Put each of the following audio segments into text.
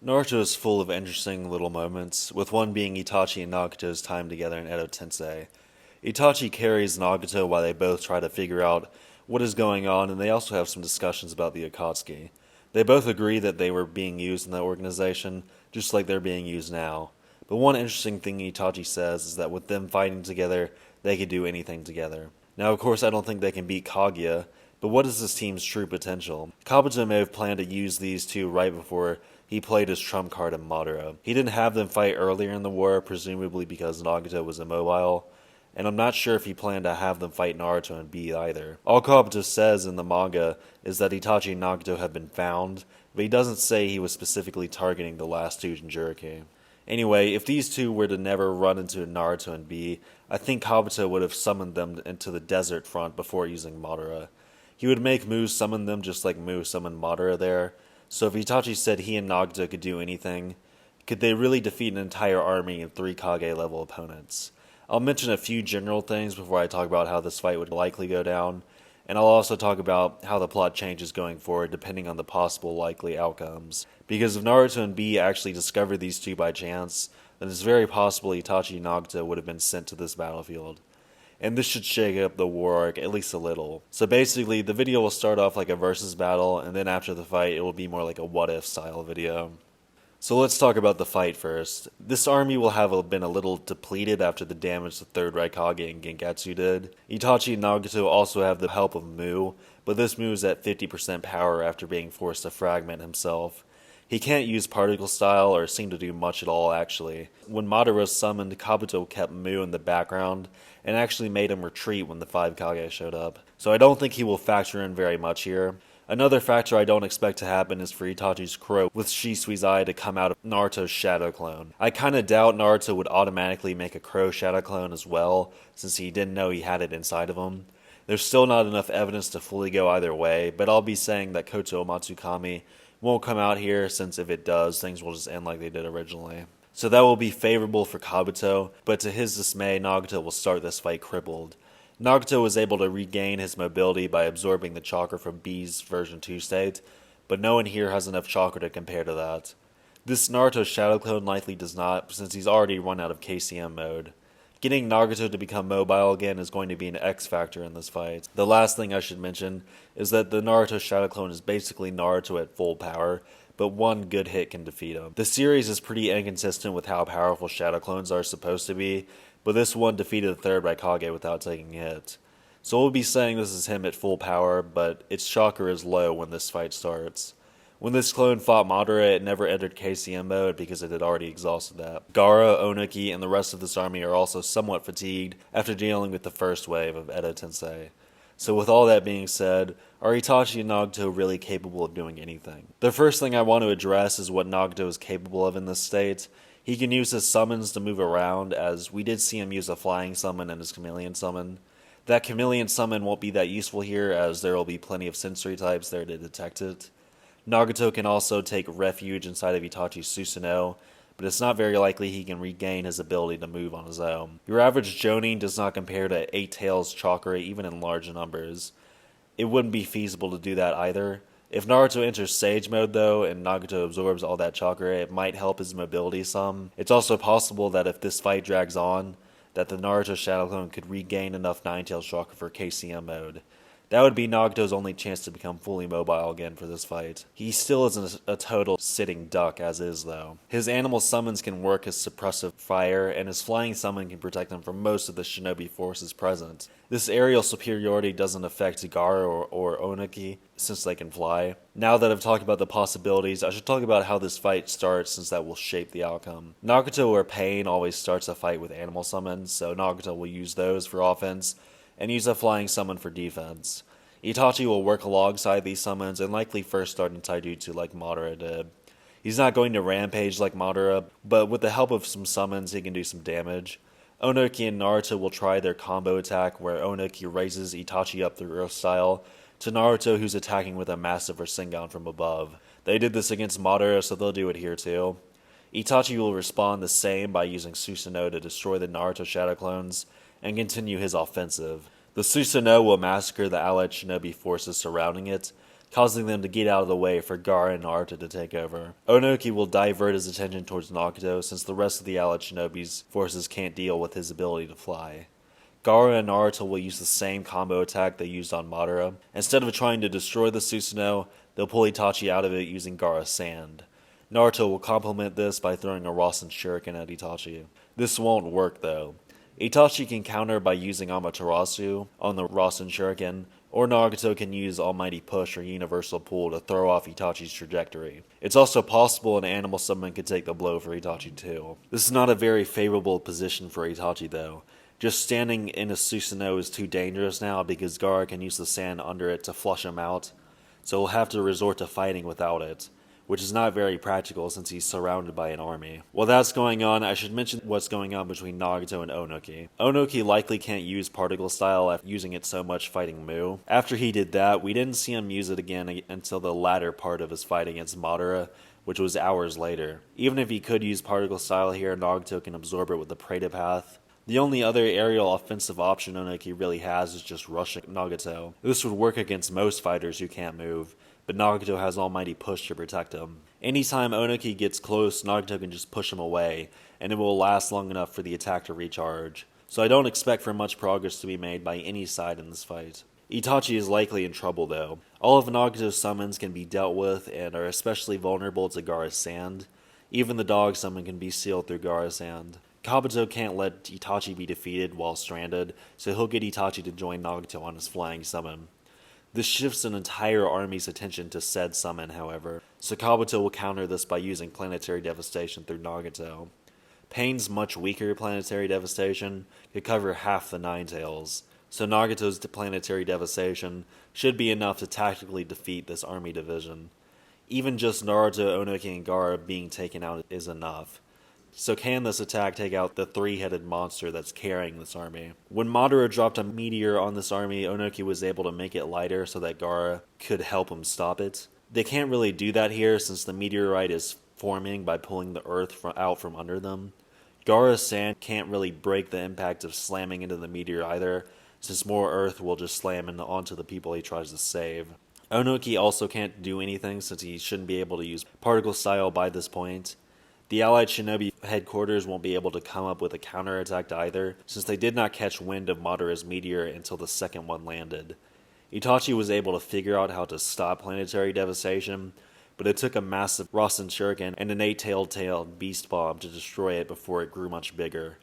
Naruto is full of interesting little moments, with one being Itachi and Nagato's time together in Edo Tensei. Itachi carries Nagato while they both try to figure out what is going on, and they also have some discussions about the akatsuki. They both agree that they were being used in that organization, just like they're being used now. But one interesting thing Itachi says is that with them fighting together, they could do anything together. Now, of course, I don't think they can beat Kaguya, but what is this team's true potential? Kabuto may have planned to use these two right before he played his trump card in Madara. He didn't have them fight earlier in the war, presumably because Nagato was immobile, and I'm not sure if he planned to have them fight Naruto and B either. All Kabuto says in the manga is that Itachi and Nagato have been found, but he doesn't say he was specifically targeting the last two jinchuriki. Anyway, if these two were to never run into Naruto and B, I think Kabuto would have summoned them into the desert front before using Madara. He would make Mu summon them just like Mu summoned Madara there. So if Itachi said he and Nagato could do anything, could they really defeat an entire army and 3 Kage level opponents? I'll mention a few general things before I talk about how this fight would likely go down, and I'll also talk about how the plot changes going forward depending on the possible likely outcomes. Because if Naruto and B actually discovered these two by chance, then it's very possible Itachi and Nagato would have been sent to this battlefield. And this should shake up the war arc at least a little. So basically, the video will start off like a versus battle, and then after the fight, it will be more like a what-if style video. So let's talk about the fight first. This army will have been a little depleted after the damage the 3rd Raikage and Gengatsu did. Itachi and Nagato also have the help of Mu, but this Mu is at 50% power after being forced to fragment himself. He can't use particle style or seem to do much at all actually. When Madara summoned, Kabuto kept Mu in the background and actually made him retreat when the 5 Kage showed up. So I don't think he will factor in very much here. Another factor I don't expect to happen is for Itachi's crow with Shisui's eye to come out of Naruto's shadow clone. I kinda doubt Naruto would automatically make a crow shadow clone as well, since he didn't know he had it inside of him. There's still not enough evidence to fully go either way, but I'll be saying that Koto Matsukami won't come out here, since if it does, things will just end like they did originally. So that will be favorable for Kabuto, but to his dismay, Nagato will start this fight crippled. Nagato was able to regain his mobility by absorbing the chakra from B's version 2 state, but no one here has enough chakra to compare to that. This Naruto shadow clone likely does not, since he's already run out of KCM mode. Getting Nagato to become mobile again is going to be an X factor in this fight. The last thing I should mention is that the Naruto shadow clone is basically Naruto at full power, but one good hit can defeat him. The series is pretty inconsistent with how powerful shadow clones are supposed to be, but this one defeated the 3rd Raikage without taking a hit. So we'll be saying this is him at full power, but its chakra is low when this fight starts. When this clone fought Madara, it never entered KCM mode because it had already exhausted that. Gaara, Onuki, and the rest of this army are also somewhat fatigued after dealing with the first wave of Edo Tensei. So with all that being said, are Itachi and Nagato really capable of doing anything? The first thing I want to address is what Nagato is capable of in this state. He can use his summons to move around, as we did see him use a flying summon and his chameleon summon. That chameleon summon won't be that useful here, as there will be plenty of sensory types there to detect it. Nagato can also take refuge inside of Itachi's Susanoo, but it's not very likely he can regain his ability to move on his own. Your average Jonin does not compare to 8 Tails chakra even in large numbers. It wouldn't be feasible to do that either. If Naruto enters Sage mode though, and Nagato absorbs all that chakra, it might help his mobility some. It's also possible that if this fight drags on, that the Naruto Shadow Clone could regain enough Nine-Tails chakra for KCM mode. That would be Nagato's only chance to become fully mobile again for this fight. He still isn't a total sitting duck as is though. His animal summons can work as suppressive fire, and his flying summon can protect him from most of the shinobi forces present. This aerial superiority doesn't affect Gaara or Onuki, since they can fly. Now that I've talked about the possibilities, I should talk about how this fight starts, since that will shape the outcome. Nagato or Pain always starts a fight with animal summons, so Nagato will use those for offense, and use a flying summon for defense. Itachi will work alongside these summons and likely first start in Taijutsu like Madara did. He's not going to rampage like Madara, but with the help of some summons he can do some damage. Onuki and Naruto will try their combo attack where Onuki raises Itachi up through Earth style to Naruto, who's attacking with a massive Rasengan from above. They did this against Madara, so they'll do it here too. Itachi will respond the same by using Susanoo to destroy the Naruto Shadow Clones and continue his offensive. The Susanoo will massacre the allied shinobi forces surrounding it, causing them to get out of the way for Gaara and Naruto to take over. Onoki will divert his attention towards Nagato since the rest of the allied shinobi's forces can't deal with his ability to fly. Gaara and Naruto will use the same combo attack they used on Madara. Instead of trying to destroy the Susanoo, they'll pull Itachi out of it using Gaara's sand. Naruto will complement this by throwing a Rasen Shuriken at Itachi. This won't work though. Itachi can counter by using Amaterasu on the Rasen Shuriken, or Nagato can use Almighty Push or Universal Pull to throw off Itachi's trajectory. It's also possible an animal summon could take the blow for Itachi too. This is not a very favorable position for Itachi though. Just standing in a Susanoo is too dangerous now because Gaara can use the sand under it to flush him out, so he'll have to resort to fighting without it, which is not very practical since he's surrounded by an army. While that's going on, I should mention what's going on between Nagato and Onoki. Onoki likely can't use Particle Style after using it so much fighting Mu. After he did that, we didn't see him use it again until the latter part of his fight against Madara, which was hours later. Even if he could use Particle Style here, Nagato can absorb it with the Preta Path. The only other aerial offensive option Onoki really has is just rushing Nagato. This would work against most fighters who can't move, but Nagato has Almighty Push to protect him. Anytime Onoki gets close, Nagato can just push him away, and it will last long enough for the attack to recharge. So I don't expect for much progress to be made by any side in this fight. Itachi is likely in trouble though. All of Nagato's summons can be dealt with and are especially vulnerable to Gaara's sand. Even the dog summon can be sealed through Gaara's sand. Kabuto can't let Itachi be defeated while stranded, so he'll get Itachi to join Nagato on his flying summon. This shifts an entire army's attention to said summon, however, so Kabuto will counter this by using Planetary Devastation through Nagato. Pain's much weaker Planetary Devastation could cover half the Nine Tails, so Nagato's Planetary Devastation should be enough to tactically defeat this army division. Even just Naruto, Onoki, and Gaara being taken out is enough. So can this attack take out the three-headed monster that's carrying this army? When Madara dropped a meteor on this army, Onoki was able to make it lighter so that Gaara could help him stop it. They can't really do that here since the meteorite is forming by pulling the earth out from under them. Gaara's sand can't really break the impact of slamming into the meteor either, since more earth will just slam onto the people he tries to save. Onoki also can't do anything since he shouldn't be able to use Particle Style by this point. The Allied Shinobi headquarters won't be able to come up with a counterattack either, since they did not catch wind of Madara's meteor until the second one landed. Itachi was able to figure out how to stop Planetary Devastation, but it took a massive Rasen Shuriken and an 8-tailed beast bomb to destroy it before it grew much bigger.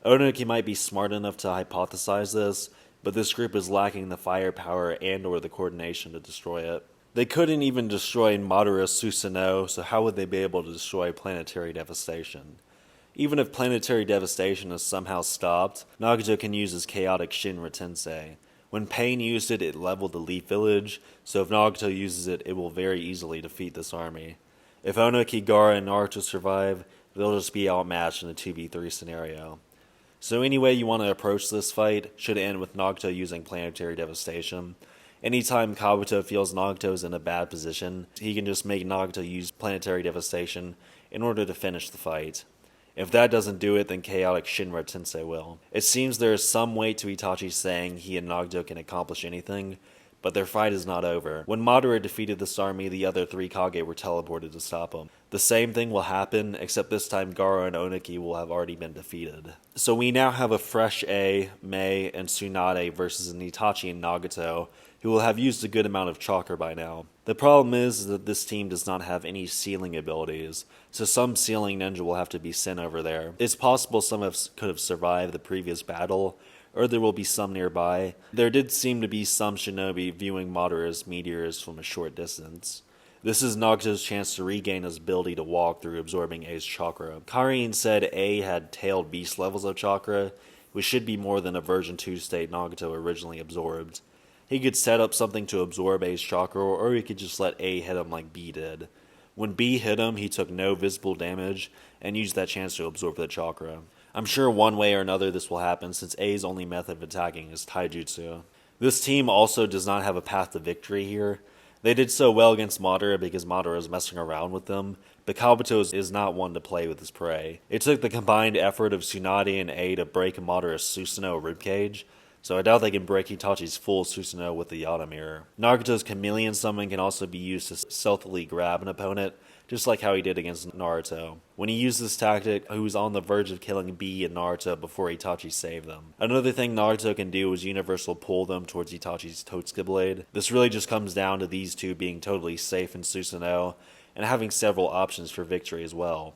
Onoki might be smart enough to hypothesize this, but this group is lacking the firepower and or the coordination to destroy it. They couldn't even destroy Madara's Susanoo, so how would they be able to destroy Planetary Devastation? Even if Planetary Devastation is somehow stopped, Nagato can use his chaotic Shinra Tensei. When Pain used it, it leveled the Leaf Village, so if Nagato uses it, it will very easily defeat this army. If Onoki, Gaara, and Naruto survive, they'll just be outmatched in a 2v3 scenario. So any way you want to approach this fight should end with Nagato using Planetary Devastation. Anytime Kabuto feels Nagato is in a bad position, he can just make Nagato use Planetary Devastation in order to finish the fight. If that doesn't do it, then Chaotic Shinra Tensei will. It seems there is some weight to Itachi saying he and Nagato can accomplish anything, but their fight is not over. When Madara defeated this army, the other three Kage were teleported to stop him. The same thing will happen, except this time Gaara and Onoki will have already been defeated. So we now have a fresh A, Mei, and Tsunade versus an Itachi and Nagato, who will have used a good amount of chakra by now. The problem is that this team does not have any sealing abilities, so some sealing ninja will have to be sent over there. It's possible some could have survived the previous battle, or there will be some nearby. There did seem to be some shinobi viewing Madara's meteors from a short distance. This is Nagato's chance to regain his ability to walk through absorbing A's chakra. Karin said A had tailed beast levels of chakra, which should be more than a version 2 state Nagato originally absorbed. He could set up something to absorb A's chakra, or he could just let A hit him like B did. When B hit him, he took no visible damage, and used that chance to absorb the chakra. I'm sure one way or another this will happen, since A's only method of attacking is taijutsu. This team also does not have a path to victory here. They did so well against Madara because Madara is messing around with them, but Kabuto is not one to play with his prey. It took the combined effort of Tsunade and A to break Madara's Susanoo ribcage, so I doubt they can break Itachi's full Susanoo with the Yata Mirror. Nagato's chameleon summon can also be used to stealthily grab an opponent, just like how he did against Naruto. When he used this tactic, he was on the verge of killing Bee and Naruto before Itachi saved them. Another thing Naruto can do is universal pull them towards Itachi's Totsuka blade. This really just comes down to these two being totally safe in Susanoo, and having several options for victory as well.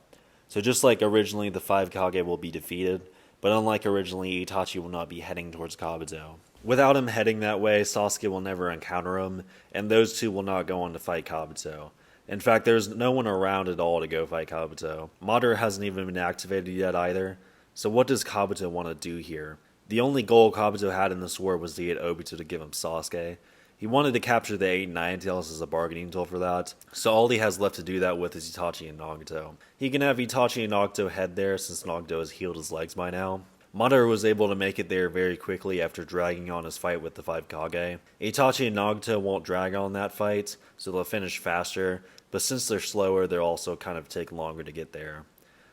So just like originally, the 5 Kage will be defeated, but unlike originally, Itachi will not be heading towards Kabuto. Without him heading that way, Sasuke will never encounter him, and those two will not go on to fight Kabuto. In fact, there's no one around at all to go fight Kabuto. Madara hasn't even been activated yet either, so what does Kabuto want to do here? The only goal Kabuto had in this war was to get Obito to give him Sasuke. He wanted to capture the 8 Nine-Tails as a bargaining tool for that, so all he has left to do that with is Itachi and Nagato. He can have Itachi and Nagato head there since Nagato has healed his legs by now. Madara was able to make it there very quickly after dragging on his fight with the 5 Kage. Itachi and Nagato won't drag on that fight, so they'll finish faster, but since they're slower, they'll also kind of take longer to get there.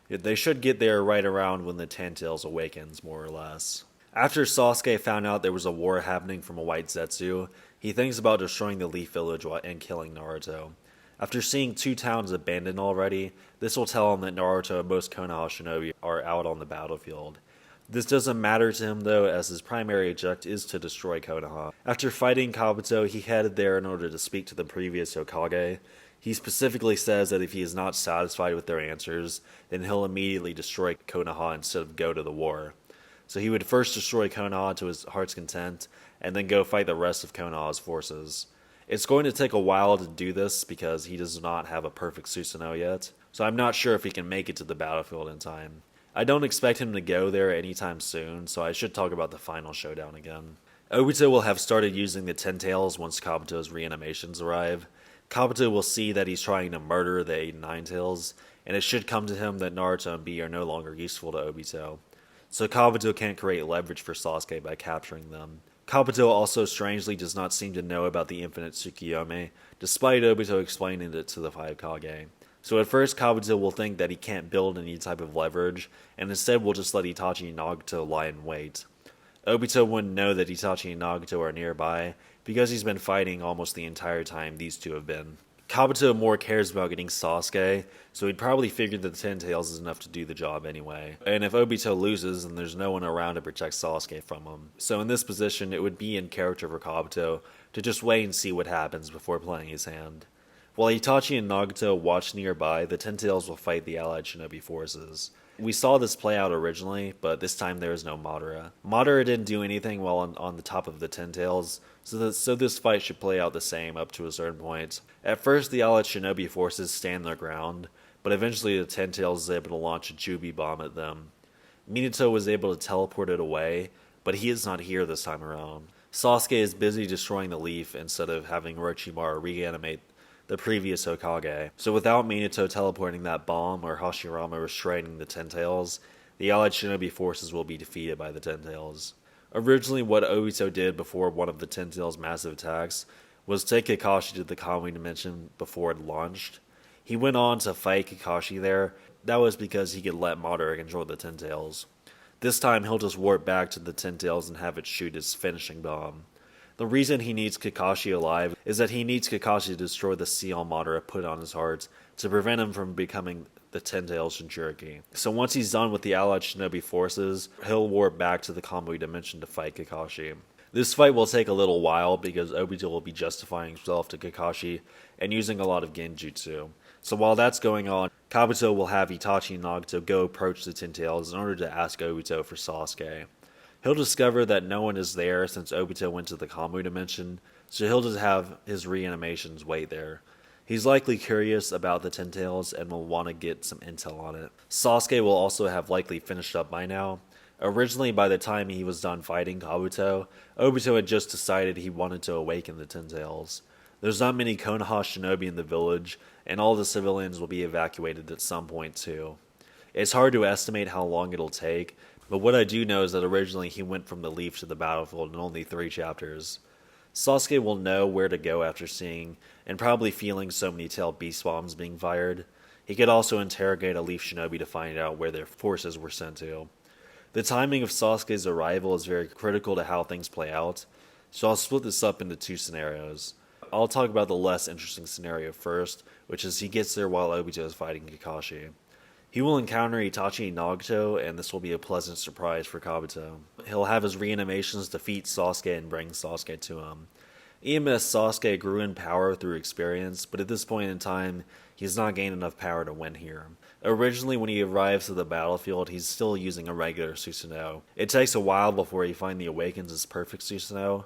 They should get there right around when the Ten-Tails awakens, more or less. After Sasuke found out there was a war happening from a white Zetsu, he thinks about destroying the Leaf Village and killing Naruto. After seeing 2 towns abandoned already, this will tell him that Naruto and most Konoha shinobi are out on the battlefield. This doesn't matter to him though, as his primary objective is to destroy Konoha. After fighting Kabuto, he headed there in order to speak to the previous Hokage. He specifically says that if he is not satisfied with their answers, then he'll immediately destroy Konoha instead of go to the war. So he would first destroy Konoha to his heart's content, and then go fight the rest of Konoha's forces. It's going to take a while to do this because he does not have a perfect Susanoo yet, so I'm not sure if he can make it to the battlefield in time. I don't expect him to go there anytime soon, so I should talk about the final showdown again. Obito will have started using the Ten-Tails once Kabuto's reanimations arrive. Kabuto will see that he's trying to murder the 8 Nine-Tails, and it should come to him that Naruto and Bee are no longer useful to Obito. So Kabuto can't create leverage for Sasuke by capturing them. Kabuto also strangely does not seem to know about the infinite Tsukiyomi, despite Obito explaining it to the 5 Kage. So at first Kabuto will think that he can't build any type of leverage, and instead will just let Itachi and Nagato lie in wait. Obito wouldn't know that Itachi and Nagato are nearby, because he's been fighting almost the entire time these two have been. Kabuto more cares about getting Sasuke, so he'd probably figured that the Ten-Tails is enough to do the job anyway. And if Obito loses, then there's no one around to protect Sasuke from him. So in this position, it would be in character for Kabuto to just wait and see what happens before playing his hand. While Itachi and Nagato watch nearby, the Ten-Tails will fight the allied shinobi forces. We saw this play out originally, but this time there is no Madara. Madara didn't do anything while on the top of the Ten-Tails, so this fight should play out the same up to a certain point. At first, the allied shinobi forces stand their ground, but eventually the Ten-Tails is able to launch a Jubi bomb at them. Minato was able to teleport it away, but he is not here this time around. Sasuke is busy destroying the leaf instead of having Orochimaru reanimate the previous Hokage. So without Minato teleporting that bomb or Hashirama restraining the Ten-Tails, the allied shinobi forces will be defeated by the Ten-Tails. Originally, what Obito did before one of the Ten-Tails' massive attacks was take Kakashi to the Kamui Dimension before it launched. He went on to fight Kakashi there. That was because he could let Madara control the Ten-Tails. This time, he'll just warp back to the Ten-Tails and have it shoot his finishing bomb. The reason he needs Kakashi alive is that he needs Kakashi to destroy the seal Madara put on his heart to prevent him from becoming the Ten-Tails jinchuriki. So once he's done with the allied shinobi forces, he'll warp back to the Kamui Dimension to fight Kakashi. This fight will take a little while because Obito will be justifying himself to Kakashi and using a lot of genjutsu. So while that's going on, Kabuto will have Itachi and Nagato go approach the Ten-Tails in order to ask Obito for Sasuke. He'll discover that no one is there since Obito went to the Kamui Dimension, so he'll just have his reanimations wait there. He's likely curious about the Ten-Tails and will want to get some intel on it. Sasuke will also have likely finished up by now. Originally, by the time he was done fighting Kabuto, Obito had just decided he wanted to awaken the Ten-Tails. There's not many Konoha shinobi in the village, and all the civilians will be evacuated at some point too. It's hard to estimate how long it'll take, but what I do know is that originally he went from the leaf to the battlefield in only 3 chapters. Sasuke will know where to go after seeing and probably feeling so many tailed beast bombs being fired. He could also interrogate a leaf shinobi to find out where their forces were sent to. The timing of Sasuke's arrival is very critical to how things play out, so I'll split this up into two scenarios. I'll talk about the less interesting scenario first, which is he gets there while Obito is fighting Kakashi. He will encounter Itachi and Nagato, and this will be a pleasant surprise for Kabuto. He'll have his reanimations defeat Sasuke and bring Sasuke to him. EMS Sasuke grew in power through experience, but at this point in time, he's not gained enough power to win here. Originally, when he arrives to the battlefield, he's still using a regular Susanoo. It takes a while before he finally awakens his perfect Susanoo.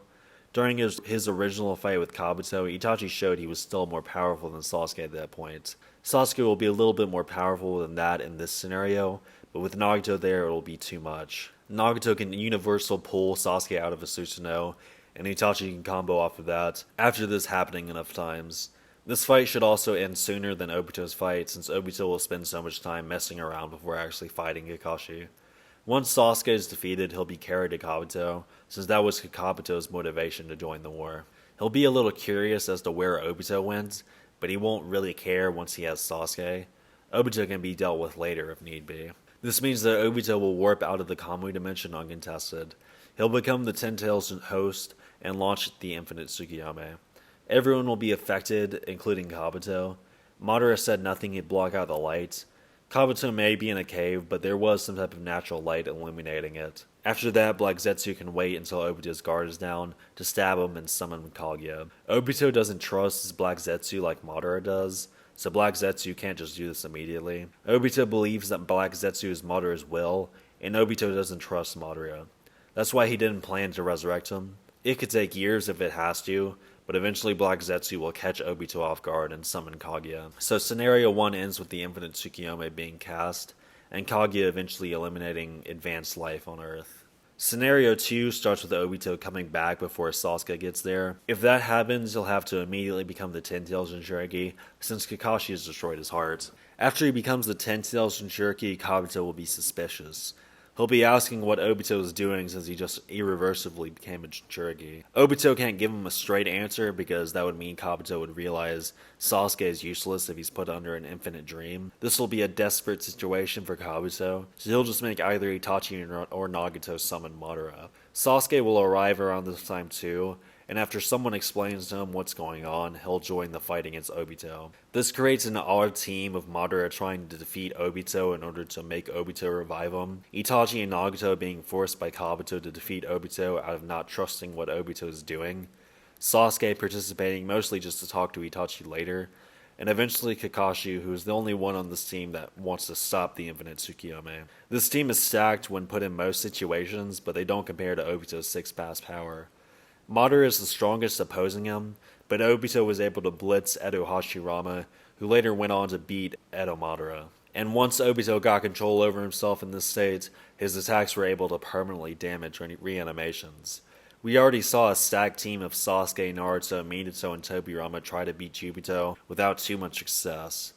During his original fight with Kabuto, Itachi showed he was still more powerful than Sasuke at that point. Sasuke will be a little bit more powerful than that in this scenario, but with Nagato there, it will be too much. Nagato can universal pull Sasuke out of a Susanoo, and Itachi can combo off of that after this happening enough times. This fight should also end sooner than Obito's fight, since Obito will spend so much time messing around before actually fighting Kakashi. Once Sasuke is defeated, he'll be carried to Kabuto, since that was Kabuto's motivation to join the war. He'll be a little curious as to where Obito went, but he won't really care once he has Sasuke. Obito can be dealt with later if need be. This means that Obito will warp out of the Kamui dimension uncontested. He'll become the Ten Tails host and launch the Infinite Tsukuyomi. Everyone will be affected, including Kabuto. Madara said nothing would block out the light. Kabuto may be in a cave, but there was some type of natural light illuminating it. After that, Black Zetsu can wait until Obito's guard is down to stab him and summon Kaguya. Obito doesn't trust his Black Zetsu like Madara does, so Black Zetsu can't just do this immediately. Obito believes that Black Zetsu is Madara's will, and Obito doesn't trust Madara. That's why he didn't plan to resurrect him. It could take years if it has to, but eventually Black Zetsu will catch Obito off guard and summon Kaguya. So scenario 1 ends with the Infinite Tsukuyomi being cast, and Kaguya eventually eliminating advanced life on Earth. Scenario 2 starts with Obito coming back before Sasuke gets there. If that happens, he'll have to immediately become the Ten Tails Jinchuriki, since Kakashi has destroyed his heart. After he becomes the Ten Tails Jinchuriki, Kabuto will be suspicious. He'll be asking what Obito is doing since he just irreversibly became a Jinchuriki. Obito can't give him a straight answer because that would mean Kabuto would realize Sasuke is useless if he's put under an infinite dream. This will be a desperate situation for Kabuto, so he'll just make either Itachi or Nagato summon Madara. Sasuke will arrive around this time too, and after someone explains to him what's going on, he'll join the fight against Obito. This creates an odd team of Madara trying to defeat Obito in order to make Obito revive him, Itachi and Nagato being forced by Kabuto to defeat Obito out of not trusting what Obito is doing, Sasuke participating mostly just to talk to Itachi later, and eventually Kakashi, who is the only one on this team that wants to stop the Infinite Tsukuyomi. This team is stacked when put in most situations, but they don't compare to Obito's 6-pass power. Madara is the strongest opposing him, but Obito was able to blitz Edo Hashirama, who later went on to beat Edo Madara. And once Obito got control over himself in this state, his attacks were able to permanently damage reanimations. We already saw a stacked team of Sasuke, Naruto, Minato, and Tobirama try to beat Jubito without too much success.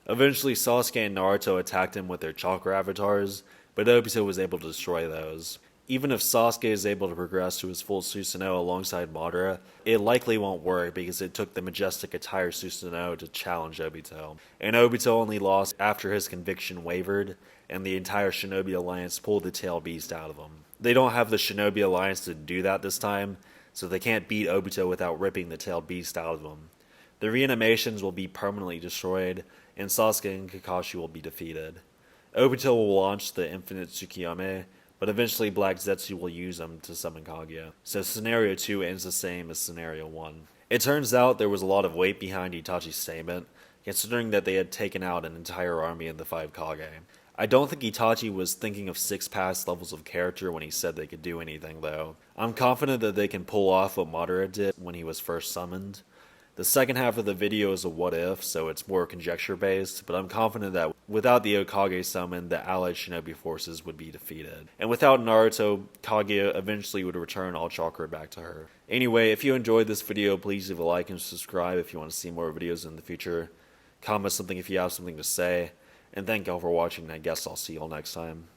Eventually Sasuke and Naruto attacked him with their chakra avatars, but Obito was able to destroy those. Even if Sasuke is able to progress to his full Susanoo alongside Madara, it likely won't work because it took the majestic entire Susanoo to challenge Obito. And Obito only lost after his conviction wavered, and the entire Shinobi Alliance pulled the tail beast out of him. They don't have the Shinobi Alliance to do that this time, so they can't beat Obito without ripping the tailed beast out of him. The reanimations will be permanently destroyed, and Sasuke and Kakashi will be defeated. Obito will launch the Infinite Tsukuyomi, but eventually Black Zetsu will use them to summon Kaguya. So scenario 2 ends the same as scenario 1. It turns out there was a lot of weight behind Itachi's statement, considering that they had taken out an entire army of the 5 Kage. I don't think Itachi was thinking of 6-pass levels of character when he said they could do anything though. I'm confident that they can pull off what Madara did when he was first summoned. The second half of the video is a what if, so it's more conjecture based, but I'm confident that without the Hokage summon, the allied shinobi forces would be defeated. And without Naruto, Kaguya eventually would return all chakra back to her. Anyway, if you enjoyed this video, please leave a like and subscribe if you want to see more videos in the future. Comment something if you have something to say. And thank y'all for watching, and I guess I'll see y'all next time.